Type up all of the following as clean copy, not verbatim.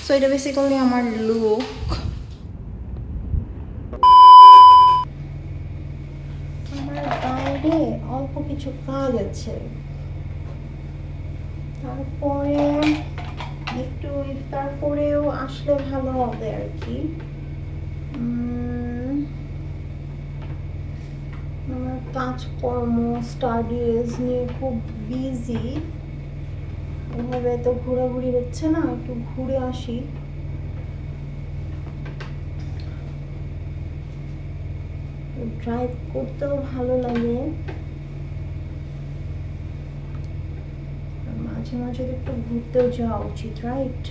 So এটা basically আমার look. আমার বাইরে অল্প কিছু কাজ আছে, তারপরে একটু ইফতার করেও আসলে ভালো হবে আর কি। আমার কাজকর্ম স্টাডিজ নিয়ে খুব বিজি, এভাবে তো ঘোরাঘুরি হচ্ছে না, একটু ঘুরে আসি। ড্রাইভ করতেও ভালো লাগে, মাঝে মাঝে একটু ঘুরতেও যাওয়া উচিত, রাইট?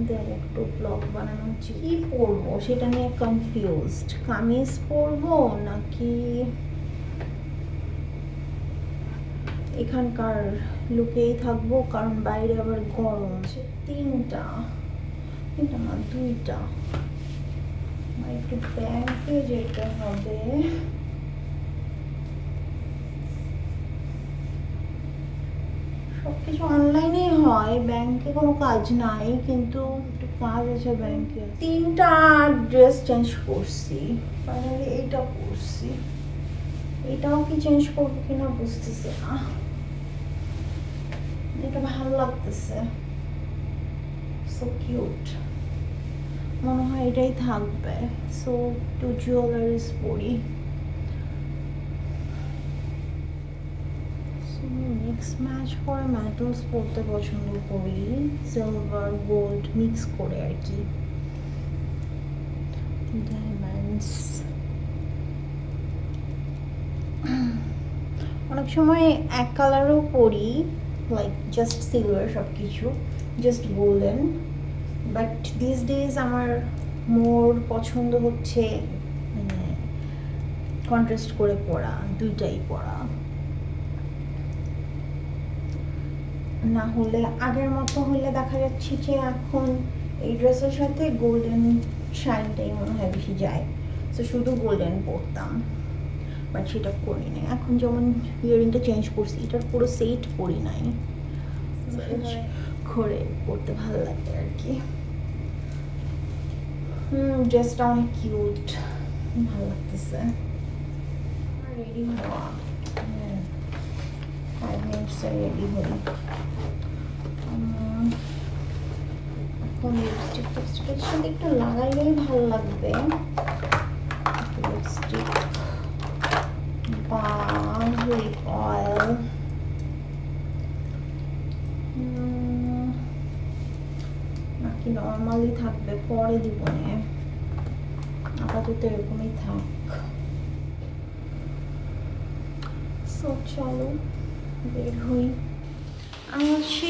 দেন একটু ব্লগ বানানো উচিত। কি পরবো সেটা নিয়ে কনফিউজড, কামিজ পরবো নাকি এখানকার লুকেই থাকবো, কারণ বাইরে আবার গরম। তিনটা না দুইটা, একটু ব্যাংকে যেতে হবে। সবকিছু অনলাইনেই হয়, ব্যাংকে কোনো কাজ নাই, কিন্তু একটু কাজ আছে ব্যাংকে। তিনটা ড্রেস চেঞ্জ করছি, ফাইনালি এইটা পরছি। এটাও কি চেঞ্জ করবো কিনা বুঝতেছি না, এটা ভালো লাগতেছে, সো কিউট, মনে হয় এটাই থাকবে। সো একটু জুয়েলারিস পরি। মিক্স ম্যাচ করে মেটালস পরতে পছন্দ করি, সিলভার গোল্ড মিক্স করে আর কি, ডায়মন্ডস। অনেক সময় এক কালারও পরি, লাইক জাস্ট সিলভার সব কিছু, just golden. But this days আমার মোর পছন্দ হচ্ছে মানে কন্ট্রাস্ট করে পরা, দুইটাই পরা, না হলে আগের মতো হলে দেখা যাচ্ছে যে এখন এই ড্রেসের সাথে গোল্ডেন শাইনটাই মনে হয় বেশি যায়, তো শুধু গোল্ডেন পরতাম, বাট সেটা করি নাই। এখন যেমন ইয়ারিংটা চেঞ্জ করছি, এটার পুরো সেট পরি নাই, ঘরে পরতে ভালো লাগে আর কি। ড্রেসটা অনেক কিউট, ভালো লাগতেছে। রেডি হওয়া, 5 মিনিটসে রেডি হই। এখন লিপস্টিকের সাথে একটু লাগাইলেই ভালো লাগবে, লিপস্টিক বা লিপ অয়েল। নাকি নর্মালি থাকবে, পরে দিব না, আপাতত এরকমই থাক। সো চলো বের হই। আমি হচ্ছে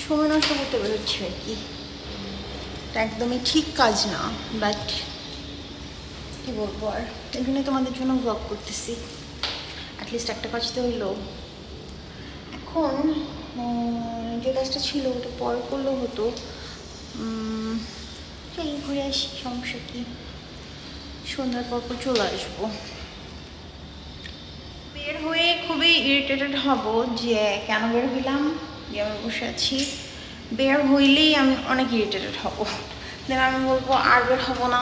সময় নষ্ট করতে বেরোচ্ছি আর কি, এটা একদমই ঠিক কাজ না, বাট কি বলবো আর, এই জন্য তোমাদের জন্য ব্লগ করতেছি, অ্যাটলিস্ট একটা কাজ তো হইলো। এখন যে কাজটা ছিল ওটা পরে করলেও হতো, এই ঘুরে আসি, সমস্যা কি, সন্ধ্যার পর চলে আসবো। বের হয়ে খুবই ইরিটেটেড হব যে কেন বের হইলাম, যে আমি বসে আছি, বের হইলেই আমি অনেক ইরিটেটেড হব, দেন আমি বলবো আর বের হব না,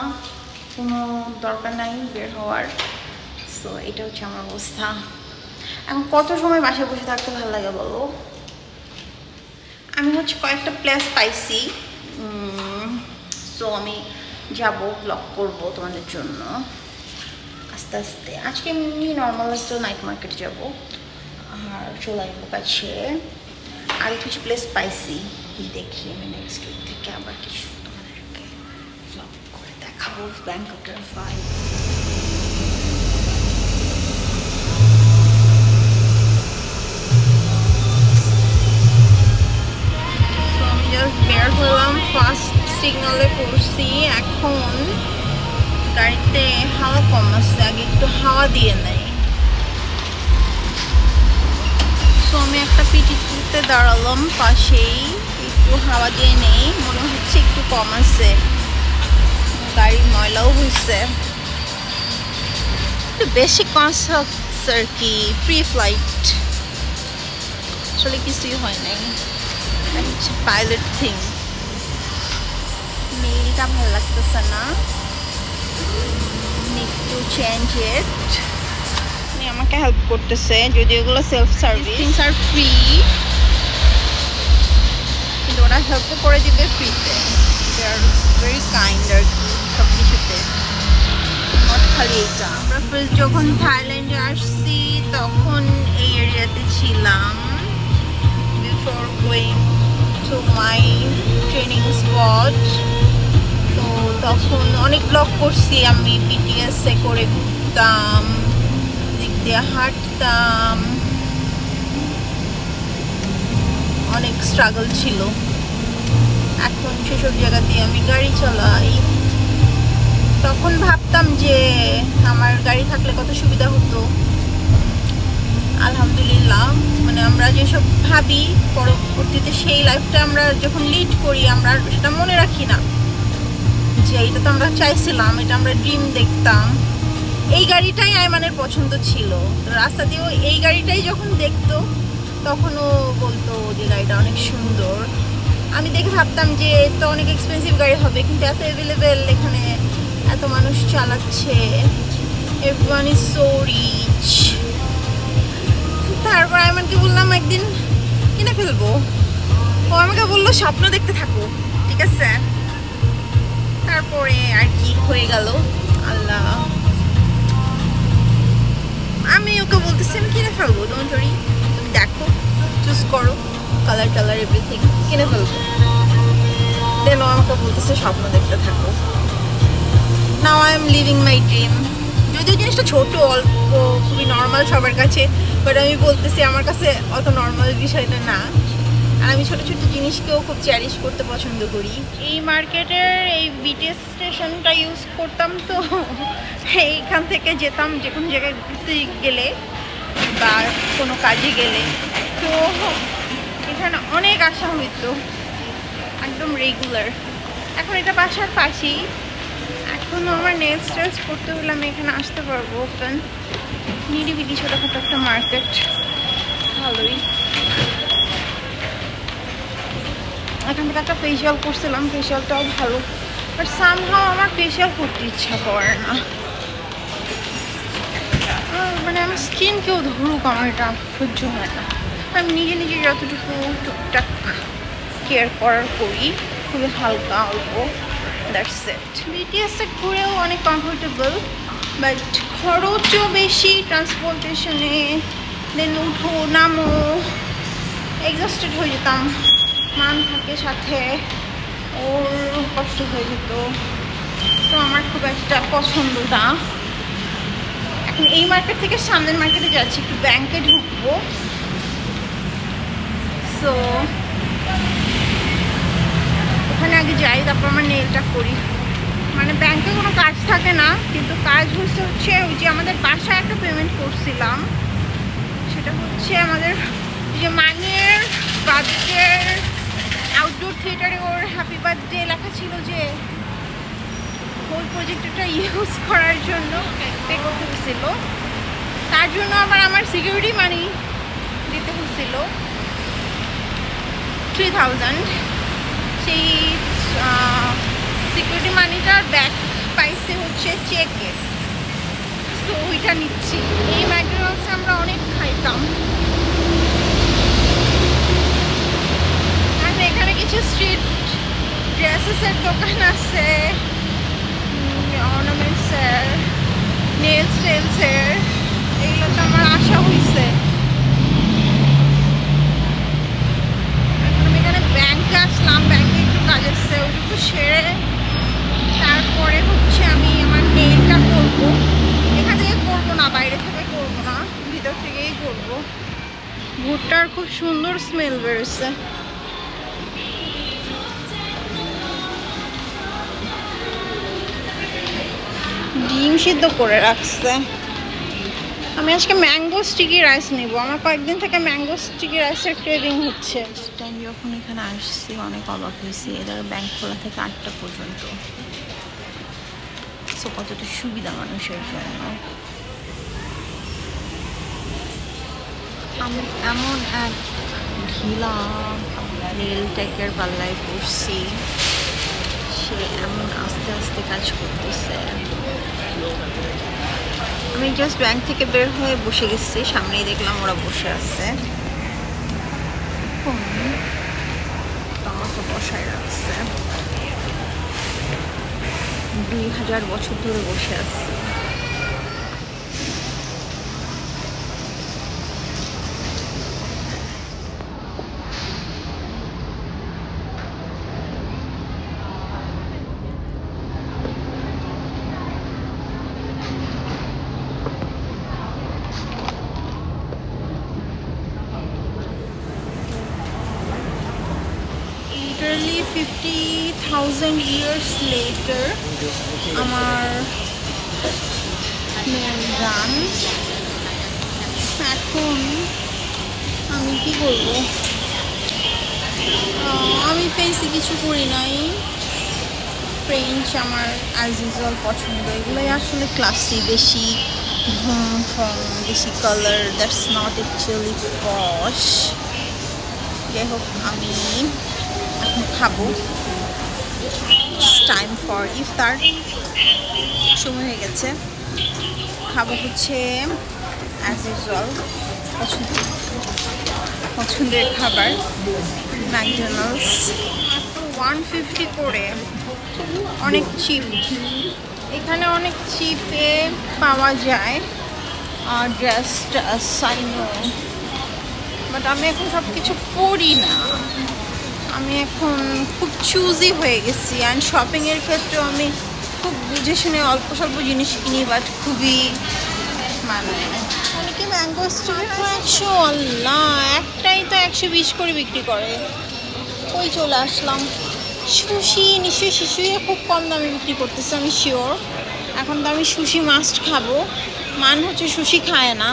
কোনো দরকার নাই বের হওয়ার। সো এটা হচ্ছে আমার অবস্থা। এখন কত সময় বাসায় বসে থাকতে ভালো লাগে বলো? আমি হচ্ছে কয়েকটা প্লেস পাইছি, সো আমি যাব, ব্লগ করব তোমাদের জন্য আস্তে আস্তে। আজকে এমনি নর্মাল একটা নাইট মার্কেট যাব আর চলে আসবো কাছে। আর কিছু প্লেস পাইছি, দেখি আমি নেক্সট উইক থেকে আবার কিছু তোমাদেরকে ব্লগ করে দেখাবো ব্যাংককের ভাইব। আমি জাস্ট বের হলাম, ফার্স্ট সিগনালে পড়ছি, এখন গাড়িতে হাওয়া কম আসছে, আগে একটু হাওয়া দিয়ে নেই। সো আমি একটা পিটিতে দাঁড়ালাম পাশেই, একটু হাওয়া দিয়ে নেই, মনে হচ্ছে একটু কম আছে, গাড়ি ময়লাও হয়েছে, একটু বেশি কনসার্টস আর কি, প্রি ফ্লাইট আসলে কিছুই হয় নাই, পাইলট থিং। নীলটা ভালো লাগতেছে না, নিড টু চেঞ্জ ইট। উনি আমাকে হেল্প করতেছে, যদি এগুলো self service, things are free, কিন্তু ওরা হেল্পও করে দিবে ফ্রিতে। দে আর ভেরি কাইন্ড আর কি সব কিছুতে, নট খালি এইটা। আমরা ফার্স্ট যখন থাইল্যান্ডে আসছি তখন এই এরিয়াতে ছিলাম, before going to my training spot. তো তখন অনেক ব্লগ করছি আমি, বিটিএসে করে ঘুরতাম, দিক দিয়ে হাঁটতাম, অনেক স্ট্রাগল ছিল। এখন সেসব জায়গা দিয়ে আমি গাড়ি চালাই। তখন ভাবতাম যে আমার গাড়ি থাকলে কত সুবিধা হতো। আলহামদুলিল্লাহ, মানে আমরা যেসব ভাবি পরবর্তীতে সেই লাইফটা আমরা যখন লিড করি আমরা সেটা মনে রাখি না যে এটা তো আমরা চাইছিলাম, এটা আমরা ড্রিম দেখতাম। এই গাড়িটাই আয়মানের পছন্দ ছিল, রাস্তা দিয়েও এই গাড়িটাই যখন দেখতো তখনও বলতো যে গাড়িটা অনেক সুন্দর। আমি দেখে ভাবতাম যে তো অনেক এক্সপেন্সিভ গাড়ি হবে, কিন্তু এত অ্যাভেলেবেল, এখানে এত মানুষ চালাচ্ছে, এভরিওয়ান ইজ সো রিচ। তারপর আয়মানকে বললাম একদিন কিনে ফেলবো, ও আমাকে বললো স্বপ্ন দেখতে থাকো, ঠিক আছে। তারপরে আর কি হয়ে গেল আল্লাহ, আমি ওকে বলতেছি আমি কিনে ফেলবো, ডোন্ট ওয়ারি, তুমি দেখো চুজ করো কালার টালার এভরিথিং, কিনে ফেলবো। দেন ও আমাকে বলতেছে স্বপ্ন দেখতে থাকো। Now I am leaving my dream. যদিও জিনিসটা ছোট, অল্প, খুবই নর্মাল সবার কাছে, বাট আমি বলতেছি আমার কাছে অত নর্মাল বিষয়টা না। আর আমি ছোটো ছোটো জিনিসকেও খুব চ্যারিশ করতে পছন্দ করি। এই মার্কেটের এই বিটিএস স্টেশনটা ইউজ করতাম, তো এইখান থেকে যেতাম যে কোনো জায়গায় ঘুরতে গেলে বা কোনো কাজে গেলে, তো এখানে অনেক আসা হইতো একদম রেগুলার। এখন এটা বাসার পাশেই, এখন আমার নেলস টেলস করতে হলে আমি এখানে আসতে পারবো। ওপেন নিরিবিলি ছোটোখাটো একটা মার্কেট, ভালোই। এখান থেকে একটা ফেসিয়াল করছিলাম, ফেসিয়ালটাও ভালো, বাট সামহাও আমার ফেসিয়াল করতে ইচ্ছা করে না। মানে আমার স্কিন কেউ ধরুক আমার এটা সহ্য হয় না। আমি নিজে নিজে যতটুকু টুকটাক কেয়ার করার করি, খুবই হালকা অল্প, দ্যাটস ইট। বিটিএসে ঘুরেও অনেক কমফোর্টেবল, বাট খরচও বেশি ট্রান্সপোর্টেশনে, দেন উঠো নামো, এক্সস্টেড হয়ে যেতাম। মান থাকে সাথে, ওর কষ্ট হয়ে যেত, তো আমার খুব একটা পছন্দ না। এখন এই মার্কেট থেকে সামনের মার্কেটে যাচ্ছি, একটু ব্যাংকে ঢুকবো। সো ওখানে আগে যাই, তারপর আমার নেলটা করি। মানে ব্যাংকে কোনো কাজ থাকে না, কিন্তু কাজ হচ্ছে ওই যে আমাদের বাসায় একটা পেমেন্ট করছিলাম, সেটা হচ্ছে আমাদের যে মানির বাজেটের আউটডোর থিয়েটারে ওর হ্যাপি বার্থডে লেখা ছিল, যে ওই প্রজেক্টটা ইউজ করার জন্য পে করতে হয়েছিল, তার জন্য আবার আমার সিকিউরিটি মানি দিতে হয়েছিল 3000। সেই সিকিউরিটি মানিটার ব্যাক পাইছে হচ্ছে চেকে, তো ওইটা নিচ্ছি। এই ম্যাকডোনাল্ডসে আমরা অনেক খাইতাম। আর এখানে কিছু স্ট্রিট ড্রেসেসের দোকান আছে, অর্নামেন্টসের, নেলস টেলসের, এগুলো তো আমার আশা হয়েছে। আমি এখানে ব্যাংকে আসলাম, ব্যাংকে একটু কাজ আসছে, ওইটুকু সেরে তারপরে হচ্ছে আমি আমার নেলটা করবো। এখান থেকে করবো না, বাইরে থেকে করবো না, ভিতর থেকেই করবো। ভুট্টার খুব সুন্দর স্মেল বেরোচ্ছে। ডিম সিদ্ধ করে রাখছে। আমি আজকে ম্যাঙ্গো স্টিকি রাইস নিব, আমার কয়েকদিন থেকে ম্যাঙ্গো স্টিকি রাইসের ক্রেভিং হচ্ছে। টাইম যখন এখানে আসছি অনেক অবাক হয়েছি, এদের ব্যাংক খোলা থেকে 8টা পর্যন্ত, সো কতটা সুবিধা মানুষের জন্য। আমি এমন এক ঢিলা রেল ট্যাকের পাল্লায় পড়ছি, সে এমন আস্তে আস্তে কাজ করতেছে। আমি জাস্ট ব্যাংক থেকে বের হয়ে বসে গেছি, সামনেই দেখলাম ওরা বসে আছে। আমাকে বসায় রাখছে, 2000 বছর ধরে বসে আছে। Literally 50,000 years later আমার গান। এখন আমি কি করবো, আমি ফেসে কিছু করি নাই। ফ্রেঞ্চ আমার অ্যাজ ইউজুয়াল পছন্দ, এগুলোই আসলে ক্লাসি, বেশি বেশি কালার, দ্যাটস নট অ্যাকচুয়ালি পশ। যাই হোক, আমি এখন খাবো, টাইম ফর ইফতার, সময় হয়ে গেছে। খাবো হচ্ছে অ্যাজ ইউজুয়াল পছন্দের খাবার, ম্যাকডোনাল্ডস। 150 করে, অনেক চিপ, এখানে অনেক চিপে পাওয়া যায় জাস্ট সাইনো। বাট আমি এখন সব কিছু পড়ি না, আমি এখন খুব চুজি হয়ে গেছি। অ্যান্ড শপিংয়ের ক্ষেত্রেও আমি খুব বুঝে শুনে অল্প স্বল্প জিনিস কিনি, বাট খুবই মানে অনেকে ম্যাঙ্গো স্টিক 100, আল্লাহ, একটাই তো 120 করে বিক্রি করে। ওই চলে আসলাম। সুশি নিশ্চয়ই শিশুরা খুব কম দামে বিক্রি করতেছে, আমি শিওর। এখন তো আমি সুশি মাস্ট খাবো। মান হচ্ছে সুশি খায় না,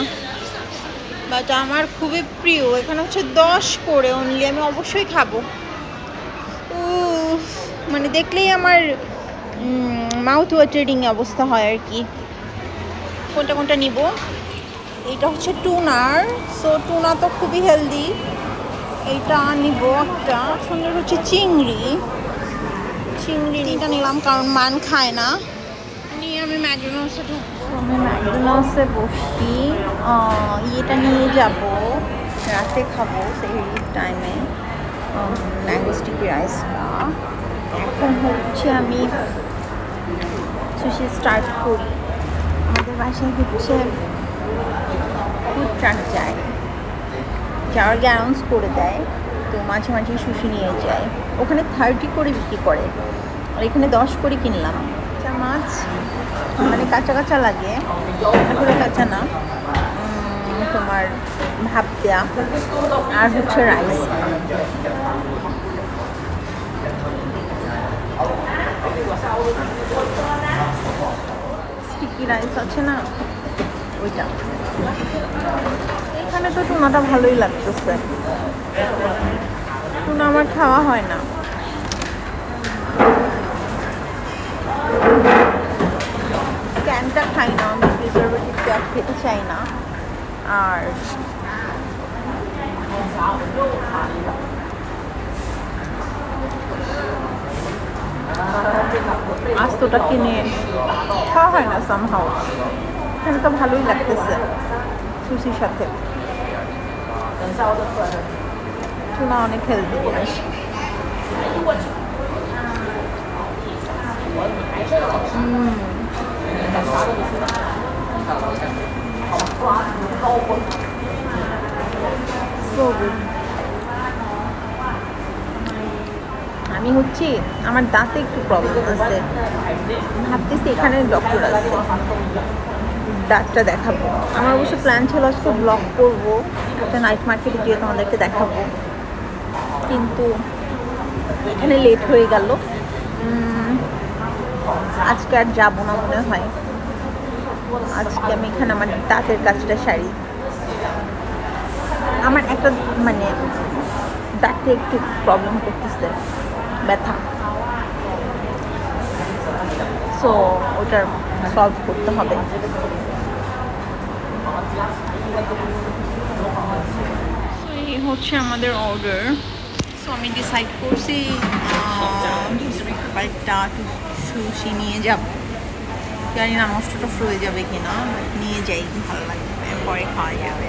বাট আমার খুবই প্রিয়। এখানে হচ্ছে 10 করে অনলি, আমি অবশ্যই খাবো। মানে দেখলেই আমার মাউথ ওয়াটারিং অবস্থা হয় আর কি। কোনটা কোনটা নিব? এইটা হচ্ছে টুনার, সো টুনা তো খুবই হেলদি, এইটা নিব একটা। সুন্দর হচ্ছে চিংড়ি, চিংড়িটা নিলাম কারণ মান খায় না। নিয়ে আমি ম্যাকডোনাল্ডসে ঢুকবো, আমি ম্যাকডোনাল্ডসে বসি। ইয়েটা নিয়ে যাব, রাতে খাবো সেই টাইমে, ম্যাঙ্গো স্টিকি রাইসটা। এখন হচ্ছে আমি সুশি স্টার্ট করি। আমাদের বাসায় হচ্ছে ফুড ট্রাক যায়, যাওয়ার আগে অ্যানাউন্স করে দেয়, তো মাঝে মাঝে সুশি নিয়ে যায়। ওখানে 30 করে বিক্রি করে, আর এখানে 10 করে কিনলাম। মাছ মানে কাঁচা কাঁচা লাগে, আসলে কাঁচা না, তোমার ভাপ দেয়া, আর হচ্ছে রাইস। স্টিকি রাইস আছে না, ওইটা। এখানে তো টুনাটা ভালোই লাগতেছে, টুনা আমার খাওয়া হয় না। ক্যানটা খাই না আমি, প্রিজারভেটিভ ক্যান খেতে চাই না। আর আস্তটা কিনে খাওয়া হয় না সামহাও। এখানে তো ভালোই লাগতেছে সুশির সাথে। টুনা অনেক হেলদি জিনিস। আমি হচ্ছে আমার দাঁতে একটু প্রবলেম আছে, ভাবতেছি এখানে ডক্টর আছে, দাঁতটা দেখাবো। আমার অবশ্য প্ল্যান ছিল আজকে ব্লগ করবো, একটা নাইট মার্কেটে গিয়ে তোমাদেরকে দেখাবো, কিন্তু এখানে লেট হয়ে গেল। আজকে আর যাবো না মনে হয়। আজকে আমি এখানে আমার দাঁতের কাজটা সারি। আমার একটা মানে দাঁতে একটু প্রবলেম করতেছে, ব্যথা, সো ওটার সলভ করতে হবে। এই হচ্ছে আমাদের অর্ডার, সো আমি ডিসাইড করছি কয়েকটা সুশি নিয়ে যাব, জানি না নষ্ট টষ্ট হয়ে যাবে কিনা, নিয়ে যাই, ভালো লাগবে, পরে খাওয়া যাবে।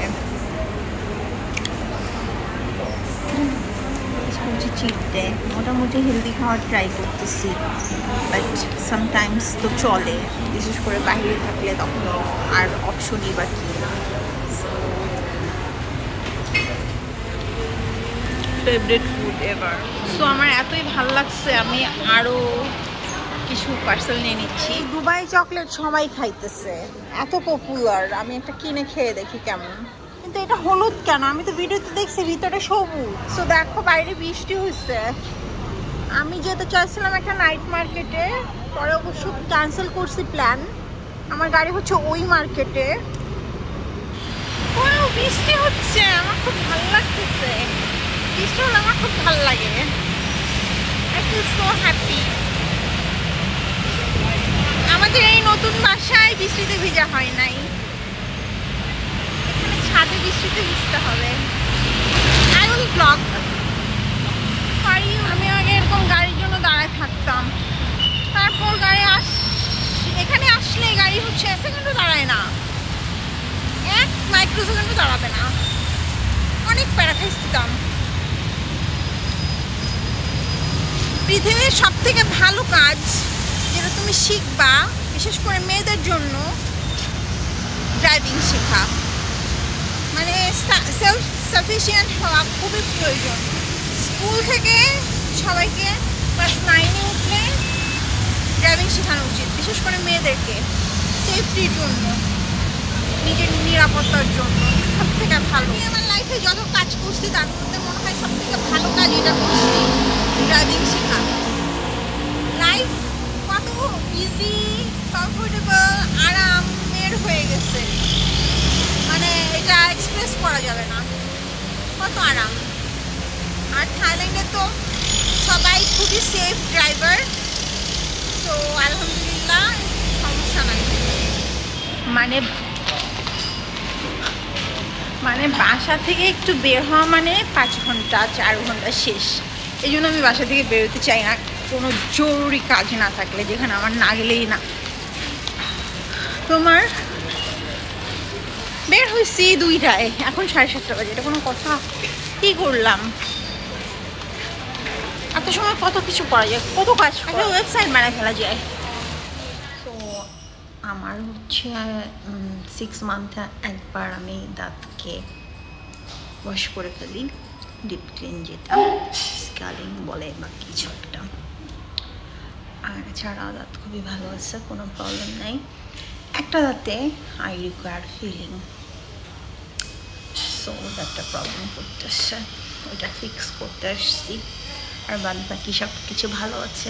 হচ্ছে চিট ডে, মোটামুটি হেলদি খাওয়ার ট্রাই করতেছি, বাট সামটাইমস তো চলে, বিশেষ করে বাইরে থাকলে তখন আর অপশনই বা কি। Favourite food ever. সো আমার এতই ভালো লাগছে, আমি আরও কিছু পার্সেল নিয়ে নিচ্ছি। দুবাই চকলেট সবাই খাইতেছে, এত পপুলার, আমি একটা কিনে খেয়ে দেখি কেমন। কিন্তু এটা হলুদ কেন? আমি তো ভিডিওতে দেখছি ভিতরে সবুজ। সো দেখো বাইরে বৃষ্টি হচ্ছে। আমি যেতে চাইছিলাম একটা নাইট মার্কেটে, পরে অবশ্য ক্যান্সেল করছি প্ল্যান। আমার গাড়ি হচ্ছে ওই মার্কেটে। বৃষ্টি হচ্ছে, আমার খুব ভালো লাগতেছে। বৃষ্টি হলে আমার খুব ভালো লাগে। I feel so happy. আমাদের এই নতুন বাসায় বৃষ্টিতে ভিজা হয় নাই, এখানে ছাদে বৃষ্টিতে ভিজতে হবে। I will blog for you. আমি আগে এরকম গাড়ির জন্য দাঁড়ায় থাকতাম, তারপর এখানে আসলে গাড়ি হচ্ছে সেকেন্ডও দাঁড়ায় না, 1 মাইক্রোসেকেন্ডও দাঁড়াবে না, অনেক প্যারা খাইছিলাম। পৃথিবীর সব থেকে ভালো কাজ যেটা তুমি শিখবা, বিশেষ করে মেয়েদের জন্য, ড্রাইভিং শেখা। মানে সেলফ সাফিসিয়েন্ট হওয়া খুবই প্রয়োজন। স্কুল থেকে সবাইকে ক্লাস 9-এ উঠলে ড্রাইভিং শেখানো উচিত, বিশেষ করে মেয়েদেরকে, সেফটির জন্য, নিজের নিরাপত্তার জন্য। সব থেকে ভালো, আমি আমার লাইফে যত কাজ করছি তার মধ্যে মনে হয় সব থেকে ভালো কাজ এটা করছি, ড্রাইভিং শেখা। লাইফ কত ইজি, কমফোর্টেবল, আরামের হয়ে গেছে, মানে এটা এক্সপ্রেস করা যাবে না, কত আরাম। আর থাইল্যান্ডে তো সবাই খুবই সেফ ড্রাইভার, তো আলহামদুলিল্লাহ সমস্যা নাই। মানে বাসা থেকে একটু বের হওয়া মানে 5 ঘন্টা 4 ঘন্টা শেষ। এই জন্য আমি বাসা থেকে বেরোতে চাই না, কোনো জরুরি কাজ না থাকলে, যেখানে আমার না গেলেই না। তোমার বের হয়েছি 2টায়, এখন 7:30 বাজে, এটা কোনো কথা? কি করলাম এত সময়? কত কিছু করা যায়, কত কাজ, একটা ওয়েবসাইট বানায় ফেলা যায়। তো আমার হচ্ছে 6 মান্থে একবার আমি দাঁতকে ওয়াশ করে ফেলি, ডিপ ক্লিন, যেটা স্কালিং বলে বা কিছু একটা। আর এছাড়া দাঁত খুবই ভালো আছে, কোনো প্রবলেম নেই। একটা দাঁতে আই রিকোয়ার ফিলিং, সো দাঁতটা প্রবলেম করতেছে, ওইটা ফিক্স করতে আসছি। আর বাদ বাকি সব কিছু ভালো আছে।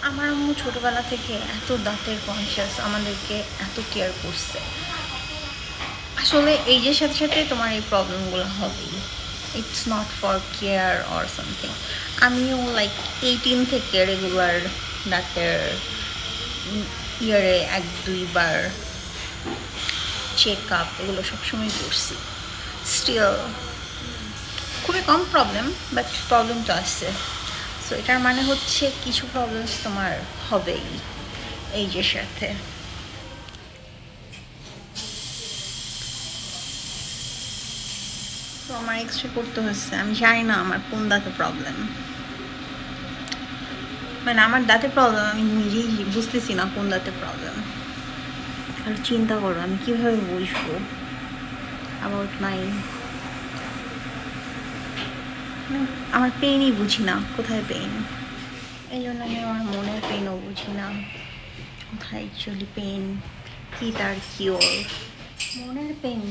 আমার আম্মু ছোটোবেলা থেকে এত দাঁতের কনসিয়াস, আমাদেরকে এত কেয়ার করছে। আসলে এইজের সাথে সাথে তোমার এই প্রবলেমগুলো হবেই, it's not for care or something. আমিও লাইক 18 থেকে রেগুলার দাঁতের ইয়ারে 1-2 বার চেক আপ, এগুলো সবসময় করছি। স্টিল খুবই কম প্রবলেম, বাট প্রবলেম তো আসছে। সো এটার মানে হচ্ছে কিছু প্রবলেমস তোমার হবেই এইজের সাথে। তো আমার এক্সরে করতে হচ্ছে, আমি জানি না আমার কোন দাঁতে প্রবলেম, মানে আমার দাঁতে প্রবলেম, আমি নিজেই বুঝতেছি না কোন দাঁতে প্রবলেম। আর চিন্তা করো আমি কীভাবে বুঝবো অ্যাবাউট মাই, আমার পেইনই বুঝি না, কোথায় পেইন। এই জন্য আমি আমার মনের পেইনও বুঝি না, কোথায় অ্যাকচুয়ালি পেইন, কী তার কিওর। মনের পেইন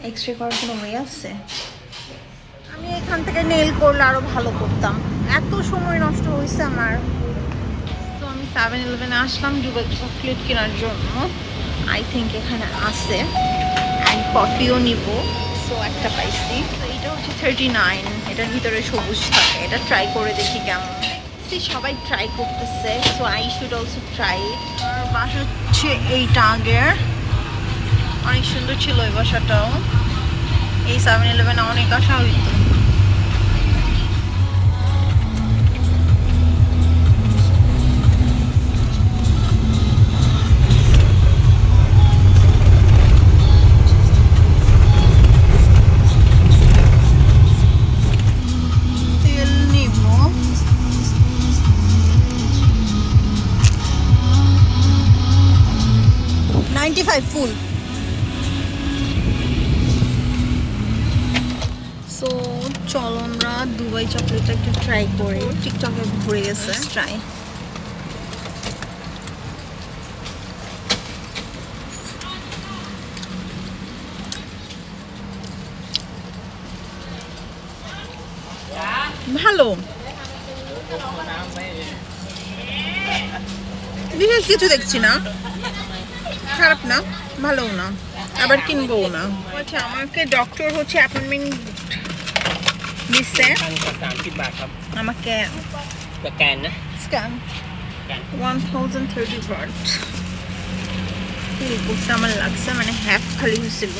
এক্সরে করার কোনো ওয়ে আছে? আমি এখান থেকে নেল করলে আরও ভালো করতাম, এত সময় নষ্ট হয়েছে আমার। তো আমি 7-Eleven-এ আসলাম দুবাই চকলেট কেনার জন্য। আই থিঙ্ক এখানে আছে, অ্যান্ড কফিও নিব। সো একটা পাইছি, তো এটা হচ্ছে 39, এটার ভিতরে সবুজ থাকে, এটা ট্রাই করে দেখি কেমন। সবাই ট্রাই করতেছে, so I should also try. আর বাসা হচ্ছে এইটা, আগের অনেক সুন্দর ছিল এই বাসাটাও। এই 7-Eleven-এ অনেক আসা হইতো। কোথায় ফুল? সো চলো আমরা দুবাই চকলেটটা একটু ট্রাই করি। টিকটকে ঘুরে গেছে, ট্রাই। ভালো, বিশেষ কিছু দেখছি না, খারাপ না, ভালো না, আবার কিনবো না। আচ্ছা, আমাকে ডক্টর হচ্ছে অ্যাপয়েন্টমেন্ট দিচ্ছে, আমাকে স্ক্যান 1030 বাট রিপোর্টটা আমার লাগছে, মানে হ্যাপ খালি হয়েছিল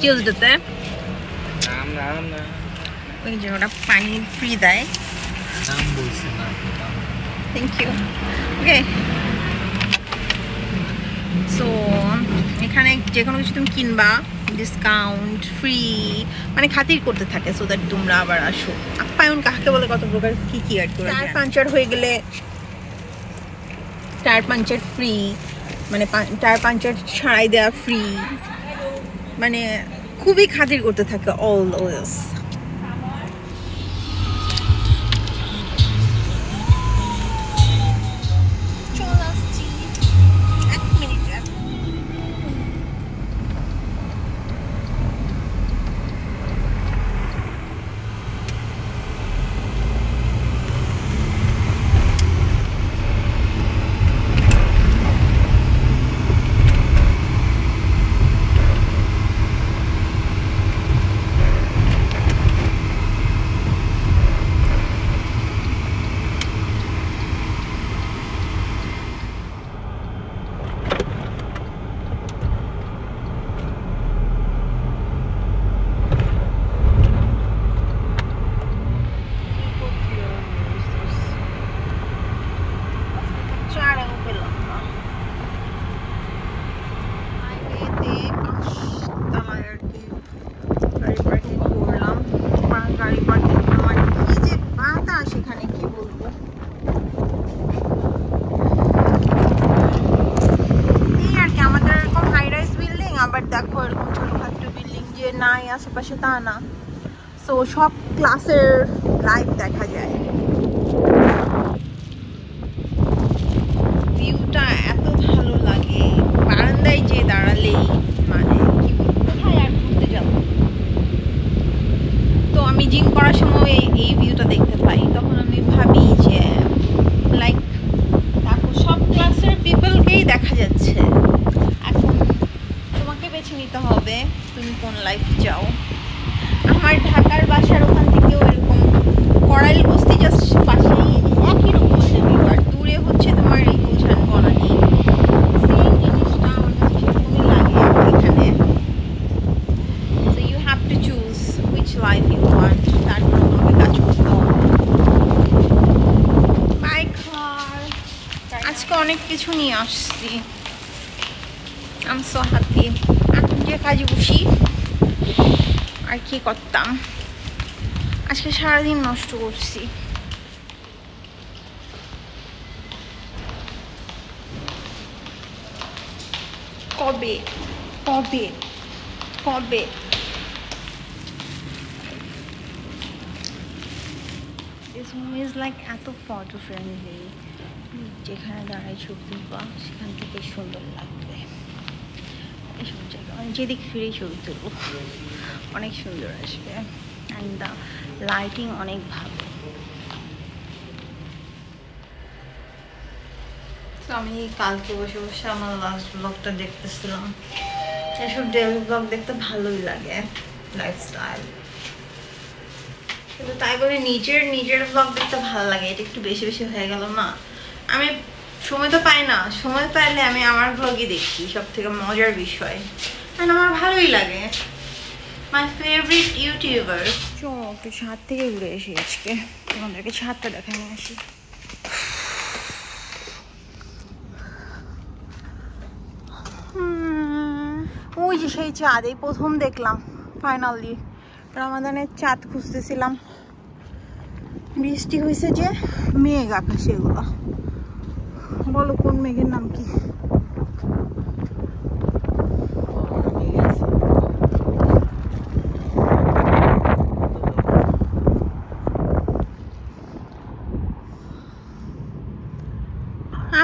টিউজডেতে। ওই যে ওরা পানি ফ্রি দেয়। Thank you. ওকে, সো এখানে যে কোনো কিছু তুমি কিনবা ডিসকাউন্ট ফ্রি, মানে খাতির করতে থাকে, সো দ্যাট তোমরা আবার আসো। আপ্যায়ন কাকে বলে, কত প্রকার কি কি অ্যাড করে। টায়ার পাঞ্চার হয়ে গেলে টায়ার পাঞ্চার ফ্রি, মানে টায়ার পাঞ্চার ছাড়াই দেওয়া ফ্রি, মানে খুবই খাতির করতে থাকে অলওয়েজ। আশেপাশে তা না, সো সব ক্লাসের লাইভ দেখা যায়। ভিউটা এত ভালো লাগে, বারান্দায় যে দাঁড়ালেই মানে কি কোথায় আর ঘুরতে যাব। তো আমি জিম করার সময় এই ভিউটা দেখতে পাই, তখন আমি ভাবি যে লাইক দেখো সব ক্লাসের পিপলকেই দেখা যাচ্ছে। এখন তোমাকে বেছে নিতে হবে তুমি কোন লাইফ চাও। আমার ঢাকার বাসার ওখান থেকেও এরকম করাইল বস্তি জাস্ট পাশেই একই রকম ভিউ, আর দূরে হচ্ছে তোমার এই গুলশান বনানী। সেম জিনিসটা আমার কাছে সেরকমই লাগে এখানে। So you have to choose which life you want, তারপর তোমাকে কাজ করতে হবে। আজকে অনেক কিছু নিয়ে আসছি, আই এম সো হ্যাপি। এখন যে কাজে বসি আর কি করতাম, আজকে সারাদিন নষ্ট করছি। কবে কবে কবে This home is like এত ফটো ফ্রেন্ডলি, যেখানে দাঁড়াই ছবি তুলবা সেখান থেকে সুন্দর লাগবে। এইসব জায়গা যেদিক ফিরেই ছবি তুলবো অনেক সুন্দর আসবে, অ্যান্ড দ্য লাইটিং অনেক ভালো। তো আমি কালকে বসে বসে আমার লাস্ট ব্লগটা দেখতেছিলাম। এসব ডেইলি ব্লগ দেখতে ভালোই লাগে, লাইফস্টাইল। কিন্তু তাই বলে নিজের ব্লগ দেখতে ভালো লাগে, এটা একটু বেশি বেশি হয়ে গেল না। আমি সময় তো পাই না, সময় পাইলে আমি আমার ব্লগই দেখি, সব থেকে মজার বিষয়, আর আমার ভালোই লাগে। My favourite YouTuber. চলো একটু ছাদ থেকে ঘুরে এসি, আজকে তোমাদেরকে ছাদটা দেখাই নিয়ে আসি। ওই যে সেই চাঁদ, এই প্রথম দেখলাম ফাইনালি। রমাদানের চাঁদ খুঁজতেছিলাম, বৃষ্টি হয়েছে যে মেঘ আকাশে। এগুলো বলো কোন মেঘের নাম কি?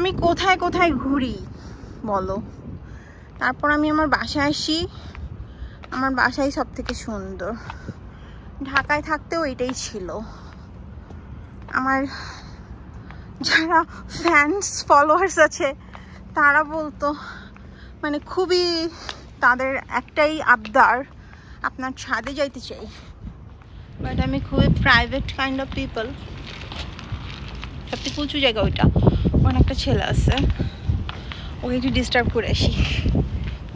আমি কোথায় কোথায় ঘুরি বলো, তারপর আমি আমার বাসায় আসি। আমার বাসাই সব থেকে সুন্দর। ঢাকায় থাকতেও এটাই ছিল। আমার যারা ফ্যান্স ফলোয়ার্স আছে তারা বলতো মানে খুবই, তাদের একটাই আবদার আপনার ছাদে যাইতে চাই, বাট আমি খুবই প্রাইভেট কাইন্ড অফ পিপল। সবথেকে উঁচু জায়গা ওইটা, ওখানে একটা ছেলে আছে, ওকে একটু ডিস্টার্ব করে আসি।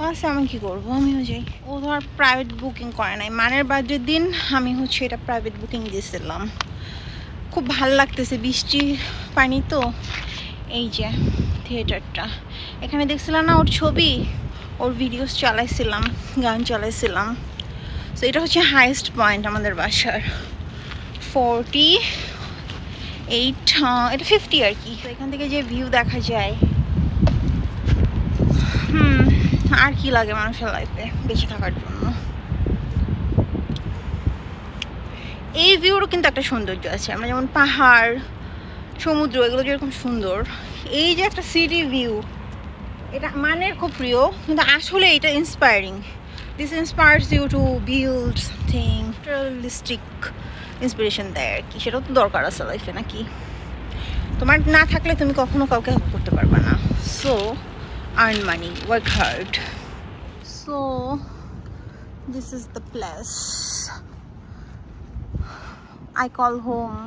আচ্ছা আমি কী করবো, আমিও যাই। ও ধর প্রাইভেট বুকিং করে নাই, মানের বার্থডের দিন আমি হচ্ছে এটা প্রাইভেট বুকিং দিয়েছিলাম। খুব ভাল লাগতেছে, বৃষ্টি পানি তো। এই যে থিয়েটারটা, এখানে দেখছিলাম না ওর ছবি, ওর ভিডিওস চালাইছিলাম, গান চালাইছিলাম। সো এটা হচ্ছে হাইয়েস্ট পয়েন্ট আমাদের বাসার, 48, এটা 50 আর কি। তো এখান থেকে যে ভিউ দেখা যায়, আর কি লাগে মানুষের লাইফে বেঁচে থাকার জন্য। এই ভিউরও কিন্তু একটা সৌন্দর্য আছে। আমরা যেমন পাহাড়, সমুদ্র, এগুলো যেরকম সুন্দর, এই যে একটা সিটি ভিউ, এটা মানের খুব প্রিয়, কিন্তু আসলে এটা inspiring. This inspires you to build something, realistic inspiration দেয় আর কি। সেটাও তো দরকার আছে লাইফে নাকি? তোমার না থাকলে তুমি কখনো কাউকে হেল্প করতে পারবে না। So earn money, work hard. So this is the place I call home.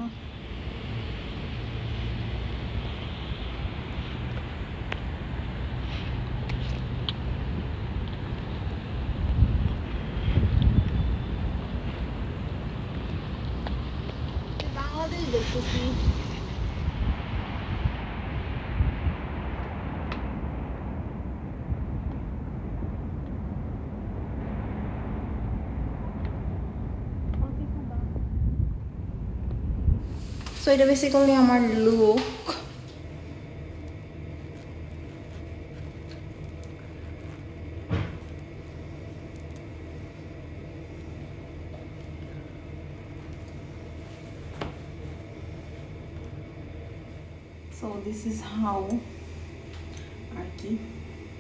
Bangladesh দেখতেছি। So এটা বেসিক্যালি আমার look. So this is how আর কি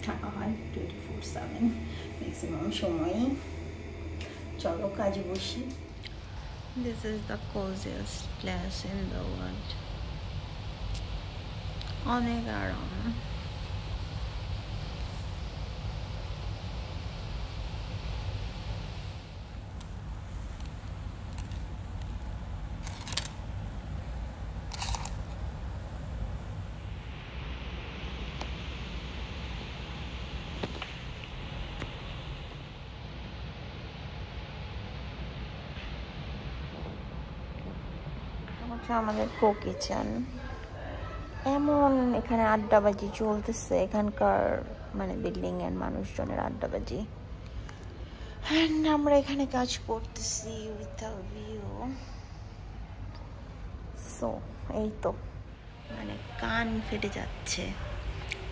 থাকা হয় 24/7 ম্যাক্সিমাম সময়। চলো কাজে বসি। This is the coziest place in the world. অনেক আরাম। আমাদের কো কিচেন, এমন এখানে আড্ডাবাজি চলতেছে, এখানকার মানে বিল্ডিং এর মানুষজনের আড্ডাবাজি। অ্যান্ড আমরা এখানে কাজ করতেছি উইথ আ ভিউ। সো এই তো মানে কান ফেটে যাচ্ছে,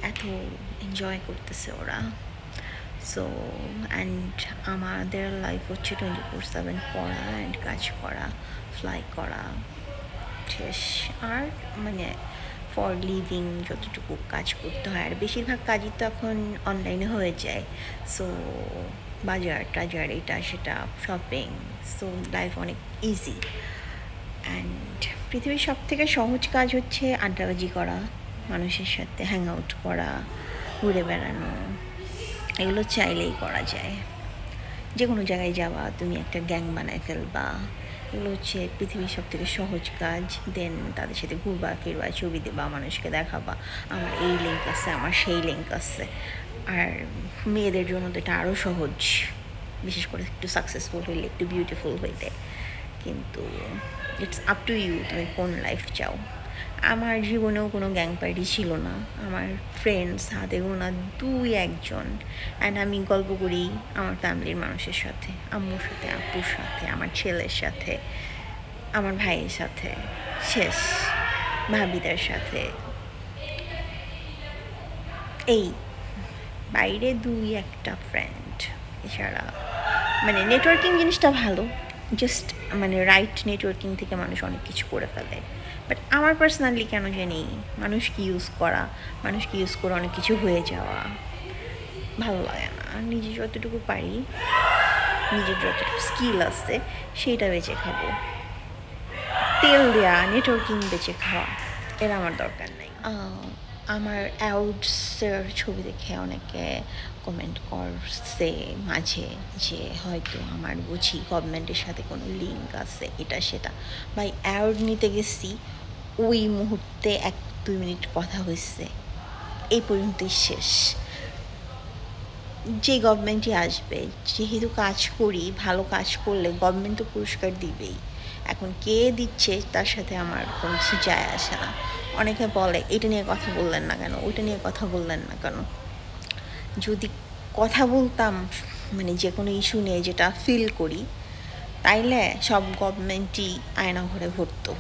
এত এনজয় করতেছে ওরা। সো অ্যান্ড আমাদের লাইফ হচ্ছে 24/7 পড়া অ্যান্ড কাজ করা, ফ্লাই করা, শেষ। আর মানে ফর লিভিং যতটুকু কাজ করতে হয়, আর বেশিরভাগ কাজই তো এখন অনলাইনে হয়ে যায়। সো বাজার টাজার এটা সেটা শপিং, সো লাইফ অনেক ইজি। অ্যান্ড পৃথিবীর সব থেকে সহজ কাজ হচ্ছে আড্ডাবাজি করা, মানুষের সাথে হ্যাং আউট করা, ঘুরে বেড়ানো। এগুলো চাইলেই করা যায়, যে কোনো জায়গায় যাওয়া, তুমি একটা গ্যাং বানায় ফেলবা। এগুলো হচ্ছে পৃথিবীর সব থেকে সহজ কাজ। দেন তাদের সাথে ঘুরবা ফিরবা, ছবি দেবা, মানুষকে দেখাবা আমার এই লিঙ্ক আছে, আমার সেই লিঙ্ক আছে। আর মেয়েদের জন্য তো এটা আরও সহজ, বিশেষ করে একটু সাকসেসফুল হইলে, একটু বিউটিফুল হইলে। কিন্তু ইটস আপ টু ইউ, তুমি কোন লাইফ চাও। আমার জীবনেও কোনো গ্যাং পার্টি ছিল না, আমার ফ্রেন্ডস হাতে গোনা 2-1জন। অ্যান্ড আমি গল্প করি আমার ফ্যামিলির মানুষের সাথে, আম্মুর সাথে, আপুর সাথে, আমার ছেলের সাথে, আমার ভাইয়ের সাথে, শেষ ভাবিদের সাথে। এই বাইরে 2-1টা ফ্রেন্ড এছাড়া। মানে নেটওয়ার্কিং জিনিসটা ভালো, জাস্ট মানে রাইট নেটওয়ার্কিং থেকে মানুষ অনেক কিছু করে ফেলে। বাট আমার পার্সোনালি কেন জানি মানুষকে ইউজ করা, মানুষকে ইউজ করে অনেক কিছু হয়ে যাওয়া ভালো লাগে না। নিজে যতটুকু পারি, নিজের যতটুকু স্কিল আছে সেইটা বেঁচে খাবো। তেল দেওয়া নেটওয়ার্কিং বেঁচে খাওয়া এর আমার দরকার নেই। আমার অ্যাওয়ার্ডসের ছবি দেখে অনেকে কমেন্ট করছে মাঝে যে হয়তো আমার বুঝি গভর্নমেন্টের সাথে কোনো লিঙ্ক আছে এটা সেটা। ভাই অ্যাওয়ার্ড নিতে গেছি, ওই মুহূর্তে 1-2 মিনিট কথা হয়েছে, এই পর্যন্তই শেষ। যে গভর্নমেন্টই আসবে, যেহেতু কাজ করি, ভালো কাজ করলে গভর্নমেন্ট তো পুরস্কার দিবেই। এখন কে দিচ্ছে তার সাথে আমার কোনো কিছু যায় আসে না। অনেকে বলে এটা নিয়ে কথা বললেন না কেন, ওইটা নিয়ে কথা বললেন না কেন। যদি কথা বলতাম মানে যে কোনো ইস্যু নিয়ে যেটা ফিল করি, তাইলে সব গভর্নমেন্টই আয়না ঘরে ভরতো।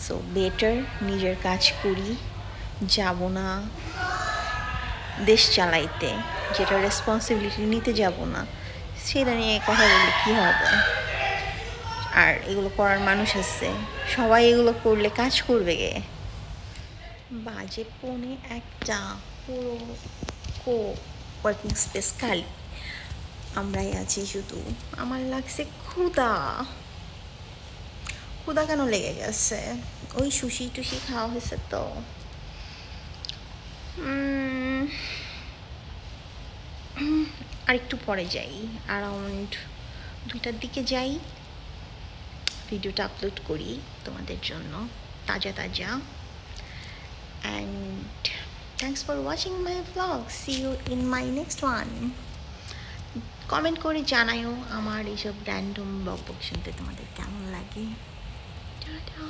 সো বেটার নিজের কাজ করি, যাব না দেশ চালাইতে, যেটা রেসপন্সিবিলিটি নিতে যাব না, সেটা নিয়ে কথা বললে কী হবে? আর এগুলো করার মানুষ আছে, সবাই এগুলো করলে কাজ করবে গে। বাজে 1:45, পুরো ওয়ার্কিং স্পেস খালি, আমরাই আছি শুধু। আমার লাগছে ক্ষুধা কেন লেগে গেছে, ওই সুশি টুসি খাওয়া হয়েছে তো। আর একটু পরে যাই, অ্যারাউন্ড 2টার দিকে যাই, ভিডিওটা আপলোড করি তোমাদের জন্য তাজা। And thanks for watching my vlog. See you in my next one. Comment করে জানাও আমার এইসব র্যান্ডম ব্লগ শুনতে তোমাদের কেমন লাগে। টাটা।